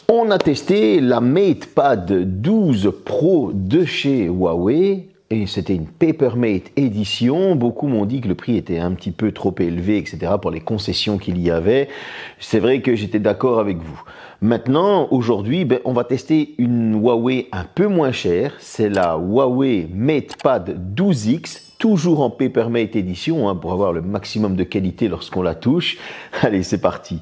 On a testé la MatePad 12 Pro de chez Huawei. Et c'était une Papermate édition. Beaucoup m'ont dit que le prix était un petit peu trop élevé, etc. pour les concessions qu'il y avait. C'est vrai que j'étais d'accord avec vous. Maintenant, aujourd'hui, on va tester une Huawei un peu moins chère. C'est la Huawei MatePad 12X, toujours en Papermate édition, pour avoir le maximum de qualité lorsqu'on la touche. Allez, c'est parti.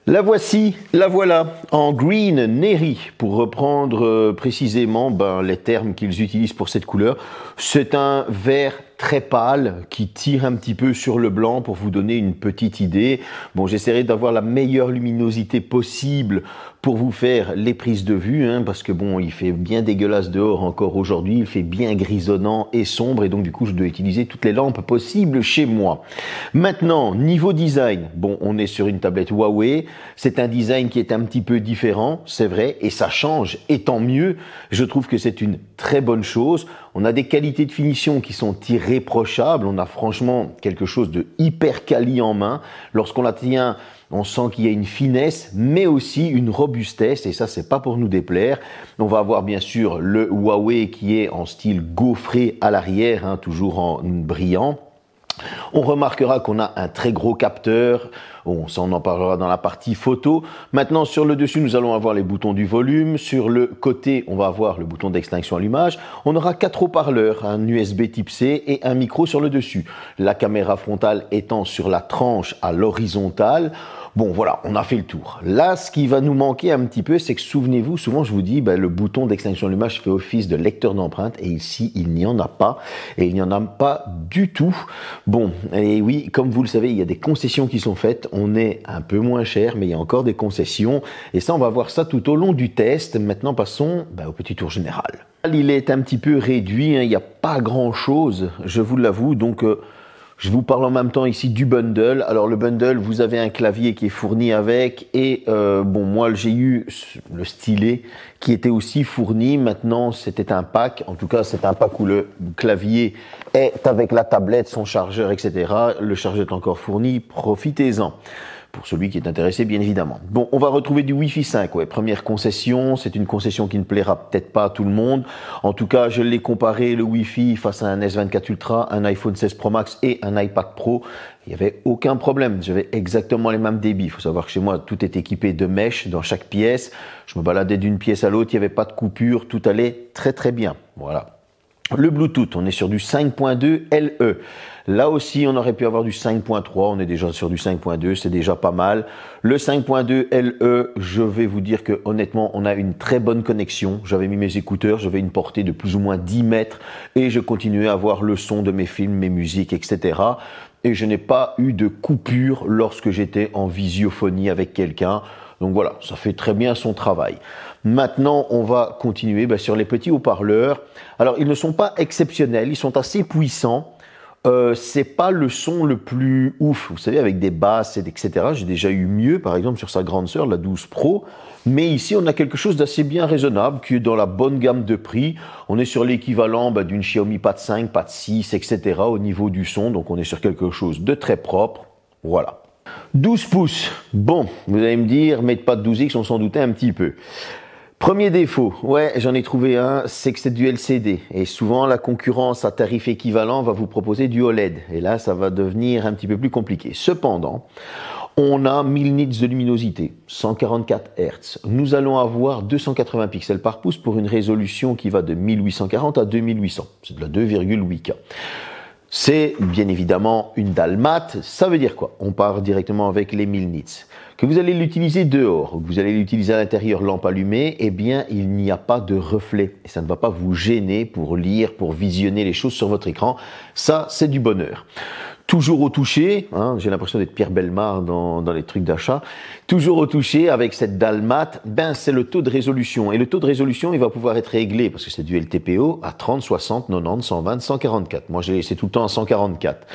La voici, la voilà, en Green Neri, pour reprendre précisément les termes qu'ils utilisent pour cette couleur. C'est un vert très pâle qui tire un petit peu sur le blanc pour vous donner une petite idée. Bon, j'essaierai d'avoir la meilleure luminosité possible pour vous faire les prises de vue, parce que bon, il fait bien dégueulasse dehors encore aujourd'hui, il fait bien grisonnant et sombre, et donc du coup, je dois utiliser toutes les lampes possibles chez moi. Maintenant, niveau design, bon, on est sur une tablette Huawei, c'est un design qui est un petit peu différent, c'est vrai, et ça change, et tant mieux, je trouve que c'est une très bonne chose. On a des qualités de finition qui sont irréprochables, on a franchement quelque chose de hyper quali en main. Lorsqu'on la tient, on sent qu'il y a une finesse, mais aussi une robustesse, et ça, c'est pas pour nous déplaire. On va avoir bien sûr le Huawei qui est en style gaufré à l'arrière, toujours en brillant. On remarquera qu'on a un très gros capteur. Bon, ça on en parlera dans la partie photo. Maintenant, sur le dessus, nous allons avoir les boutons du volume. Sur le côté, on va avoir le bouton d'extinction allumage. On aura 4 haut-parleurs, un USB type C et un micro sur le dessus. La caméra frontale étant sur la tranche à l'horizontale. Bon, voilà, on a fait le tour. Là, ce qui va nous manquer un petit peu, c'est que souvenez-vous, souvent je vous dis, le bouton d'extinction allumage fait office de lecteur d'empreinte, et ici, il n'y en a pas, et il n'y en a pas du tout. Bon, et oui, comme vous le savez, il y a des concessions qui sont faites, on est un peu moins cher, mais il y a encore des concessions, et ça, on va voir ça tout au long du test. Maintenant, passons au petit tour général. Il est un petit peu réduit, il n'y a pas grand-chose, je vous l'avoue, donc... Je vous parle en même temps ici du bundle. Alors le bundle, vous avez un clavier qui est fourni avec et moi j'ai eu le stylet qui était aussi fourni. Maintenant c'était un pack, en tout cas c'est un pack où le clavier est avec la tablette, son chargeur, etc. Le chargeur est encore fourni, profitez-en. Pour celui qui est intéressé, bien évidemment. Bon, on va retrouver du Wi-Fi 5, première concession. C'est une concession qui ne plaira peut-être pas à tout le monde. En tout cas, je l'ai comparé, le Wi-Fi, face à un S24 Ultra, un iPhone 16 Pro Max et un iPad Pro. Il n'y avait aucun problème. J'avais exactement les mêmes débits. Il faut savoir que chez moi, tout est équipé de mèches dans chaque pièce. Je me baladais d'une pièce à l'autre, il n'y avait pas de coupure. Tout allait très très bien. Voilà. Le Bluetooth, on est sur du 5.2 LE. Là aussi, on aurait pu avoir du 5.3. On est déjà sur du 5.2, c'est déjà pas mal. Le 5.2 LE, je vais vous dire que honnêtement, on a une très bonne connexion. J'avais mis mes écouteurs, j'avais une portée de plus ou moins 10 mètres et je continuais à avoir le son de mes films, mes musiques, etc. Et je n'ai pas eu de coupure lorsque j'étais en visiophonie avec quelqu'un. Donc voilà, ça fait très bien son travail. Maintenant, on va continuer sur les petits haut-parleurs. Alors, ils ne sont pas exceptionnels, ils sont assez puissants. C'est pas le son le plus ouf, vous savez, avec des basses, etc. J'ai déjà eu mieux, par exemple, sur sa grande sœur, la 12 Pro. Mais ici, on a quelque chose d'assez bien raisonnable, qui est dans la bonne gamme de prix. On est sur l'équivalent d'une Xiaomi Pad 5, Pad 6, etc. au niveau du son. Donc, on est sur quelque chose de très propre. Voilà. 12 pouces. Bon, vous allez me dire, mais pas de 12X, on s'en doutait un petit peu. Premier défaut, ouais, j'en ai trouvé un, c'est que c'est du LCD. Et souvent, la concurrence à tarif équivalent va vous proposer du OLED. Et là, ça va devenir un petit peu plus compliqué. Cependant, on a 1000 nits de luminosité, 144 Hz. Nous allons avoir 280 pixels par pouce pour une résolution qui va de 1840 à 2800. C'est de la 2,8K. C'est bien évidemment une dalle mat. Ça veut dire quoi? On part directement avec les 1000 nits. Que vous allez l'utiliser dehors ou que vous allez l'utiliser à l'intérieur, lampe allumée, eh bien, il n'y a pas de reflet. Et ça ne va pas vous gêner pour lire, pour visionner les choses sur votre écran. Ça, c'est du bonheur. Toujours au toucher, hein, j'ai l'impression d'être Pierre Bellemare dans les trucs d'achat. Toujours au toucher avec cette dalle mat, ben c'est le taux de résolution. Et le taux de résolution, il va pouvoir être réglé, parce que c'est du LTPO, à 30, 60, 90, 120, 144. Moi, j'ai laissé tout le temps à 144.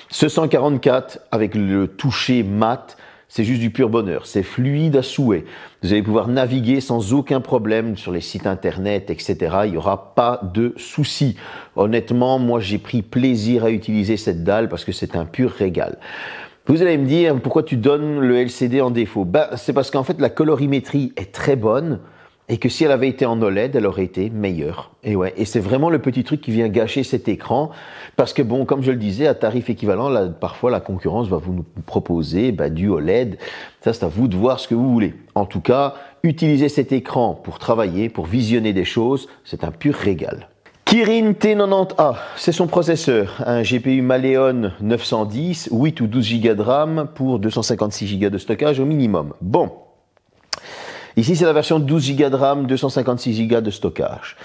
Ce 144, avec le toucher mat, c'est juste du pur bonheur. C'est fluide à souhait. Vous allez pouvoir naviguer sans aucun problème sur les sites internet, etc. Il n'y aura pas de souci. Honnêtement, moi, j'ai pris plaisir à utiliser cette dalle parce que c'est un pur régal. Vous allez me dire, pourquoi tu donnes le LCD en défaut? Ben, c'est parce qu'en fait, la colorimétrie est très bonne. Et que si elle avait été en OLED, elle aurait été meilleure. Et ouais, et c'est vraiment le petit truc qui vient gâcher cet écran, parce que bon, comme je le disais, à tarif équivalent, là, parfois la concurrence va vous proposer du OLED. Ça, c'est à vous de voir ce que vous voulez. En tout cas, utiliser cet écran pour travailler, pour visionner des choses, c'est un pur régal. Kirin T90A, c'est son processeur, un GPU Maleon 910, 8 ou 12 Go de RAM pour 256 Go de stockage au minimum. Bon. Ici, c'est la version 12 Go de RAM, 256 Go de stockage.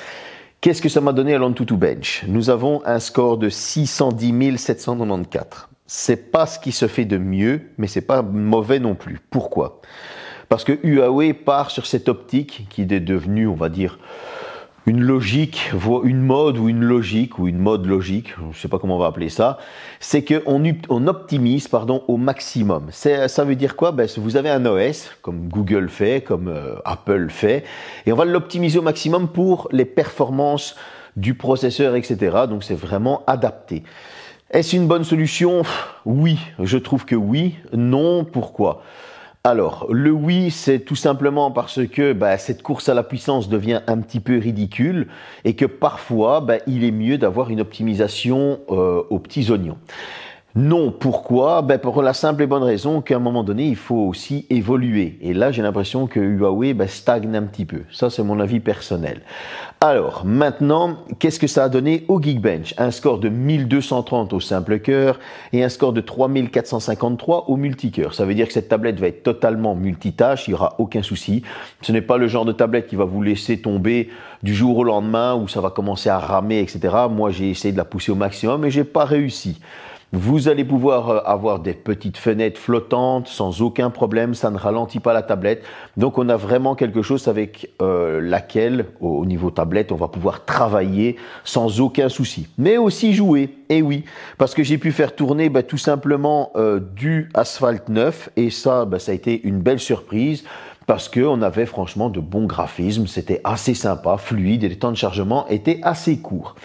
Qu'est-ce que ça m'a donné à l'Antutu Bench? Nous avons un score de 610 794. C'est pas ce qui se fait de mieux, mais c'est pas mauvais non plus. Pourquoi? Parce que Huawei part sur cette optique qui est devenue, on va dire, une logique, une mode ou une logique ou une mode logique, je sais pas comment on va appeler ça, c'est qu'on optimise au maximum. Ça veut dire quoi? Ben, vous avez un OS, comme Google fait, comme Apple fait, et on va l'optimiser au maximum pour les performances du processeur, etc. Donc c'est vraiment adapté. Est-ce une bonne solution? Oui, je trouve que oui. Non, pourquoi? Alors, le oui, c'est tout simplement parce que cette course à la puissance devient un petit peu ridicule et que parfois, il est mieux d'avoir une optimisation aux petits oignons. Non, pourquoi? Pour la simple et bonne raison qu'à un moment donné, il faut aussi évoluer. Et là, j'ai l'impression que Huawei stagne un petit peu. Ça, c'est mon avis personnel. Alors, maintenant, qu'est-ce que ça a donné au Geekbench? Un score de 1230 au simple cœur et un score de 3453 au multicœur. Ça veut dire que cette tablette va être totalement multitâche, il n'y aura aucun souci. Ce n'est pas le genre de tablette qui va vous laisser tomber du jour au lendemain où ça va commencer à ramer, etc. Moi, j'ai essayé de la pousser au maximum et j'ai pas réussi. Vous allez pouvoir avoir des petites fenêtres flottantes sans aucun problème, ça ne ralentit pas la tablette. Donc on a vraiment quelque chose avec laquelle, au niveau tablette, on va pouvoir travailler sans aucun souci. Mais aussi jouer, et oui, parce que j'ai pu faire tourner tout simplement du Asphalt 9 et ça, ça a été une belle surprise. Parce qu'on avait franchement de bons graphismes, c'était assez sympa, fluide et les temps de chargement étaient assez courts.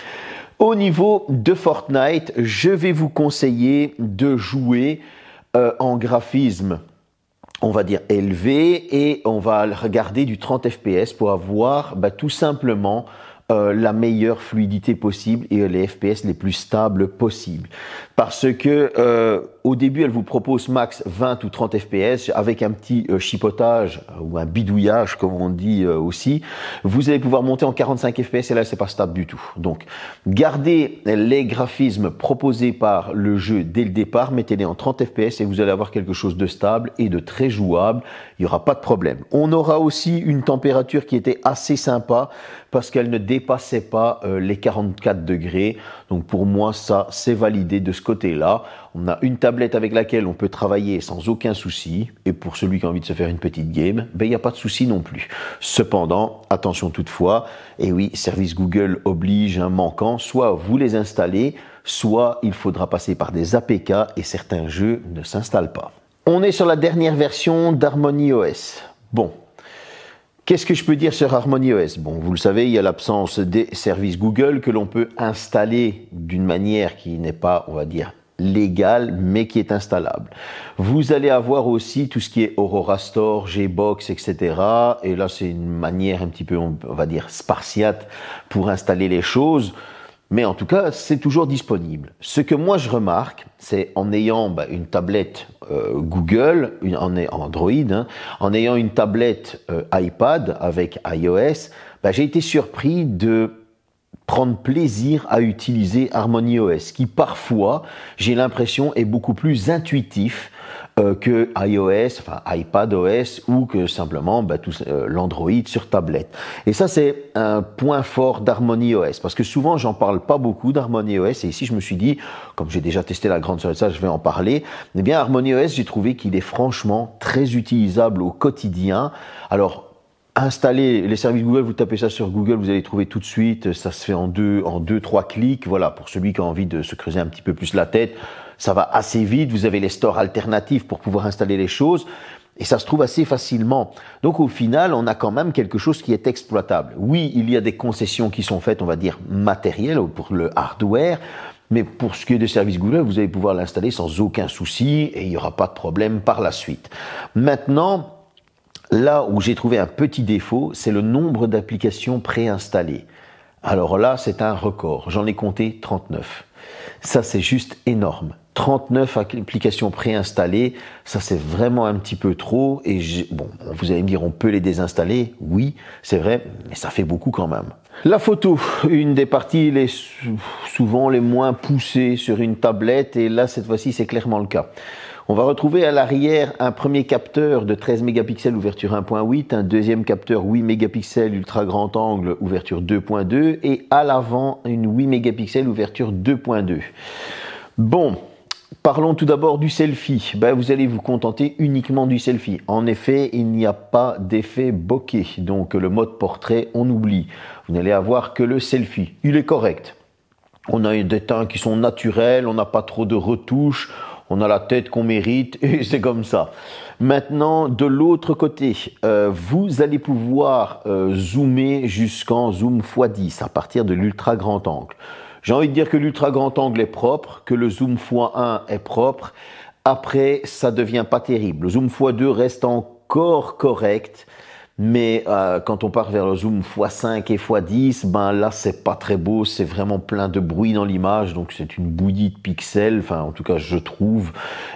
Au niveau de Fortnite, je vais vous conseiller de jouer en graphisme, on va dire élevé, et on va regarder du 30 fps pour avoir tout simplement la meilleure fluidité possible et les FPS les plus stables possibles. Parce que au début, elle vous propose max 20 ou 30 FPS avec un petit chipotage ou un bidouillage, comme on dit aussi. Vous allez pouvoir monter en 45 FPS et là, c'est pas stable du tout. Donc, gardez les graphismes proposés par le jeu dès le départ, mettez-les en 30 FPS et vous allez avoir quelque chose de stable et de très jouable. Il n'y aura pas de problème. On aura aussi une température qui était assez sympa parce qu'elle ne dépassait pas les 44 degrés. Donc pour moi, ça, c'est validé de ce côté-là. On a une tablette avec laquelle on peut travailler sans aucun souci. Et pour celui qui a envie de se faire une petite game, il n'y a pas de souci non plus. Cependant, attention toutefois, et oui, service Google oblige un manquant, soit vous les installez, soit il faudra passer par des APK et certains jeux ne s'installent pas. On est sur la dernière version d'HarmonyOS. Bon. Qu'est-ce que je peux dire sur HarmonyOS? Bon, vous le savez, il y a l'absence des services Google que l'on peut installer d'une manière qui n'est pas, on va dire, légal, mais qui est installable. Vous allez avoir aussi tout ce qui est Aurora Store, Gbox, etc. Et là, c'est une manière un petit peu, on va dire, spartiate pour installer les choses. Mais en tout cas, c'est toujours disponible. Ce que moi je remarque, c'est en ayant une tablette Google, en Android, en ayant une tablette iPad avec iOS, j'ai été surpris de prendre plaisir à utiliser HarmonyOS, qui parfois, j'ai l'impression, est beaucoup plus intuitif que iOS, enfin iPadOS ou que simplement l'Android sur tablette. Et ça, c'est un point fort d'HarmonyOS, parce que souvent, j'en parle pas beaucoup d'HarmonyOS, et ici, je me suis dit, comme j'ai déjà testé la grande sœur de ça, je vais en parler. Eh bien, HarmonyOS, j'ai trouvé qu'il est franchement très utilisable au quotidien. Alors, installer les services Google, vous tapez ça sur Google, vous allez trouver tout de suite, ça se fait en deux, trois clics. Voilà, pour celui qui a envie de se creuser un petit peu plus la tête, ça va assez vite. Vous avez les stores alternatifs pour pouvoir installer les choses et ça se trouve assez facilement. Donc au final, on a quand même quelque chose qui est exploitable. Oui, il y a des concessions qui sont faites, on va dire matérielles pour le hardware, mais pour ce qui est des services Google, vous allez pouvoir l'installer sans aucun souci et il n'y aura pas de problème par la suite. Maintenant, là où j'ai trouvé un petit défaut, c'est le nombre d'applications préinstallées. Alors là, c'est un record. J'en ai compté 39. Ça, c'est juste énorme. 39 applications préinstallées, ça c'est vraiment un petit peu trop. Et bon, vous allez me dire, on peut les désinstaller. Oui, c'est vrai, mais ça fait beaucoup quand même. La photo, une des parties souvent les moins poussées sur une tablette. Et là, cette fois-ci, c'est clairement le cas. On va retrouver à l'arrière un premier capteur de 13 mégapixels ouverture 1.8, un deuxième capteur 8 mégapixels ultra grand angle ouverture 2.2 et à l'avant une 8 mégapixels ouverture 2.2. Bon, parlons tout d'abord du selfie. Vous allez vous contenter uniquement du selfie. En effet, il n'y a pas d'effet bokeh, donc le mode portrait, on oublie. Vous n'allez avoir que le selfie. Il est correct. On a des teints qui sont naturels, on n'a pas trop de retouches. On a la tête qu'on mérite et c'est comme ça. Maintenant, de l'autre côté, vous allez pouvoir zoomer jusqu'en zoom x10 à partir de l'ultra grand angle. J'ai envie de dire que l'ultra grand angle est propre, que le zoom x1 est propre. Après, ça devient pas terrible. Le zoom x2 reste encore correct. Mais quand on part vers le zoom x5 et x10, là c'est pas très beau, c'est vraiment plein de bruit dans l'image, donc c'est une bouillie de pixels, enfin en tout cas je trouve,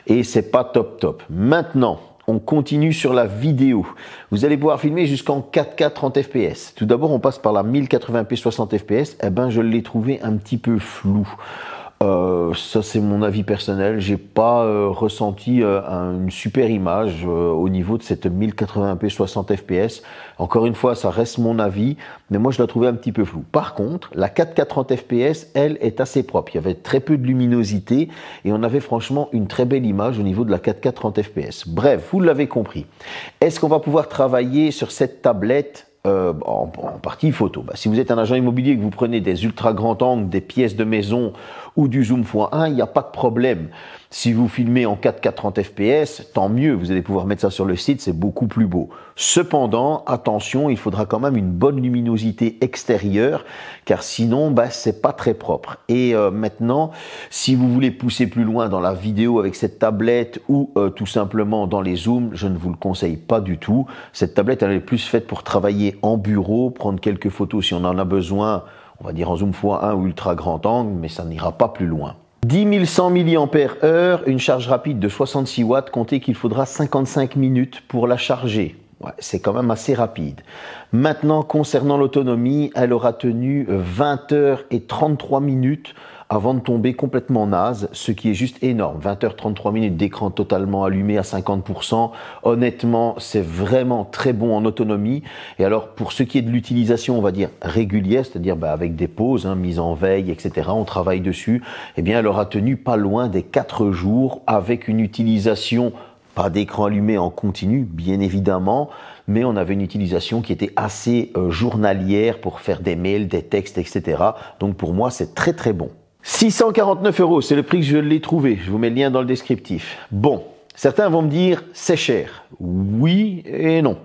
et c'est pas top. Maintenant, on continue sur la vidéo. Vous allez pouvoir filmer jusqu'en 4K 30 fps. Tout d'abord, on passe par la 1080p 60 fps, je l'ai trouvé un petit peu flou. Ça c'est mon avis personnel, j'ai pas ressenti une super image au niveau de cette 1080p 60 fps. Encore une fois, ça reste mon avis, mais moi je la trouvais un petit peu floue. Par contre, la 4K 30 fps, elle est assez propre. Il y avait très peu de luminosité et on avait franchement une très belle image au niveau de la 4K 30 fps. Bref, vous l'avez compris. Est-ce qu'on va pouvoir travailler sur cette tablette en partie photo? Si vous êtes un agent immobilier et que vous prenez des ultra grands angles, des pièces de maison ou du zoom x1, il n'y a pas de problème. Si vous filmez en 4K 30 fps, tant mieux, vous allez pouvoir mettre ça sur le site, c'est beaucoup plus beau. Cependant, attention, il faudra quand même une bonne luminosité extérieure, car sinon, c'est pas très propre. Et maintenant, si vous voulez pousser plus loin dans la vidéo avec cette tablette ou tout simplement dans les zooms, je ne vous le conseille pas du tout. Cette tablette, elle est plus faite pour travailler en bureau, prendre quelques photos si on en a besoin, on va dire en zoom x1 ou ultra grand angle, mais ça n'ira pas plus loin. 10 100 mAh, une charge rapide de 66 watts, comptez qu'il faudra 55 minutes pour la charger. Ouais, c'est quand même assez rapide. Maintenant, concernant l'autonomie, elle aura tenu 20 heures et 33 minutes avant de tomber complètement naze, ce qui est juste énorme. 20 heures 33 minutes d'écran totalement allumé à 50%. Honnêtement, c'est vraiment très bon en autonomie. Et alors, pour ce qui est de l'utilisation, on va dire régulière, c'est-à-dire avec des pauses, mise en veille, etc., on travaille dessus, elle aura tenu pas loin des 4 jours avec une utilisation, pas d'écran allumé en continu, bien évidemment, mais on avait une utilisation qui était assez journalière pour faire des mails, des textes, etc. Donc pour moi, c'est très très bon. 649 €, c'est le prix que je l'ai trouvé. Je vous mets le lien dans le descriptif. Bon, certains vont me dire, c'est cher. Oui et non.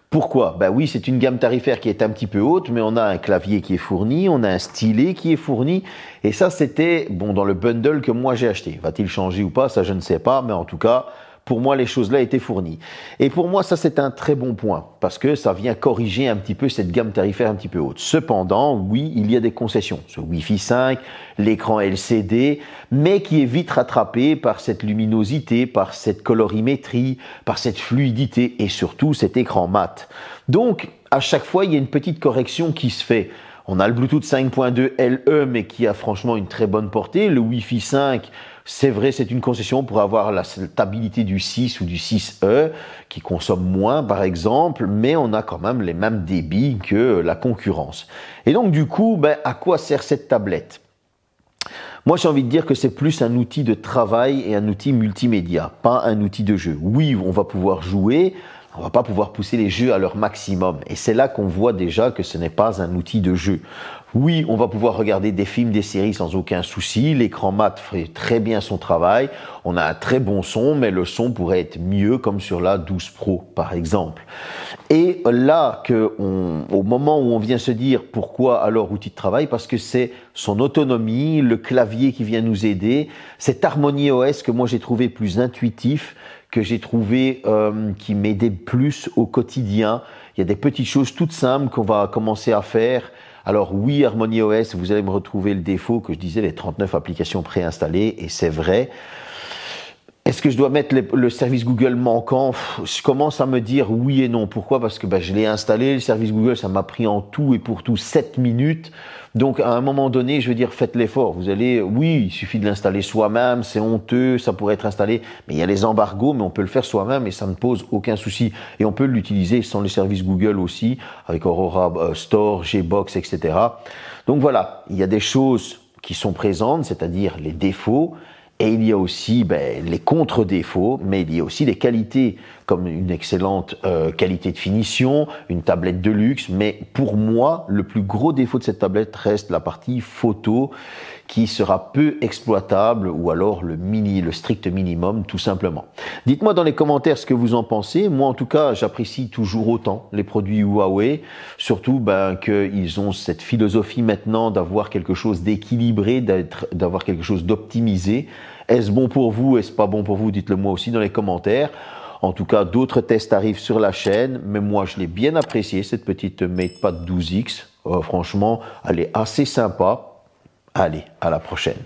Pourquoi? Ben oui, c'est une gamme tarifaire qui est un petit peu haute, mais on a un clavier qui est fourni, on a un stylet qui est fourni, et ça c'était bon dans le bundle que moi j'ai acheté. Va-t-il changer ou pas? Ça je ne sais pas, mais en tout cas, pour moi les choses là étaient fournies. Et pour moi ça c'est un très bon point, parce que ça vient corriger un petit peu cette gamme tarifaire un petit peu haute. Cependant, oui, il y a des concessions. Ce Wi-Fi 5, l'écran LCD, mais qui est vite rattrapé par cette luminosité, par cette colorimétrie, par cette fluidité et surtout cet écran mat. Donc, à chaque fois, il y a une petite correction qui se fait. On a le Bluetooth 5.2 LE, mais qui a franchement une très bonne portée. Le Wi-Fi 5, c'est vrai, c'est une concession pour avoir la stabilité du 6 ou du 6E, qui consomme moins, par exemple, mais on a quand même les mêmes débits que la concurrence. Et donc, du coup, à quoi sert cette tablette? Moi, j'ai envie de dire que c'est plus un outil de travail et un outil multimédia, pas un outil de jeu. Oui, on va pouvoir jouer, on va pas pouvoir pousser les jeux à leur maximum. Et c'est là qu'on voit déjà que ce n'est pas un outil de jeu. Oui, on va pouvoir regarder des films, des séries sans aucun souci. L'écran mat fait très bien son travail. On a un très bon son, mais le son pourrait être mieux comme sur la 12 Pro, par exemple. Et là, au moment où on vient se dire pourquoi alors outil de travail, parce que c'est son autonomie, le clavier qui vient nous aider, cet Harmony OS que moi j'ai trouvé plus intuitif, que j'ai trouvé qui m'aidait plus au quotidien. Il y a des petites choses toutes simples qu'on va commencer à faire. Alors oui, Harmony OS, vous allez me retrouver le défaut que je disais, les 39 applications préinstallées, et c'est vrai. Est-ce que je dois mettre le service Google manquant? Je commence à me dire oui et non. Pourquoi? Parce que je l'ai installé, le service Google, ça m'a pris en tout et pour tout 7 minutes. Donc à un moment donné, je veux dire, faites l'effort. Vous allez, oui, il suffit de l'installer soi-même, c'est honteux, ça pourrait être installé, mais il y a les embargos, mais on peut le faire soi-même et ça ne pose aucun souci. Et on peut l'utiliser sans le service Google aussi, avec Aurora Store, Gbox, etc. Donc voilà, il y a des choses qui sont présentes, c'est-à-dire les défauts. Et il y a aussi les contre-défauts, mais il y a aussi des qualités, comme une excellente qualité de finition, une tablette de luxe. Mais pour moi, le plus gros défaut de cette tablette reste la partie photo, qui sera peu exploitable, ou alors le strict minimum, tout simplement. Dites-moi dans les commentaires ce que vous en pensez. Moi, en tout cas, j'apprécie toujours autant les produits Huawei, surtout qu'ils ont cette philosophie maintenant d'avoir quelque chose d'équilibré, d'avoir quelque chose d'optimisé. Est-ce bon pour vous? Est-ce pas bon pour vous? Dites-le moi aussi dans les commentaires. En tout cas, d'autres tests arrivent sur la chaîne, mais moi, je l'ai bien apprécié, cette petite MatePad 12X. Franchement, elle est assez sympa. Allez, à la prochaine.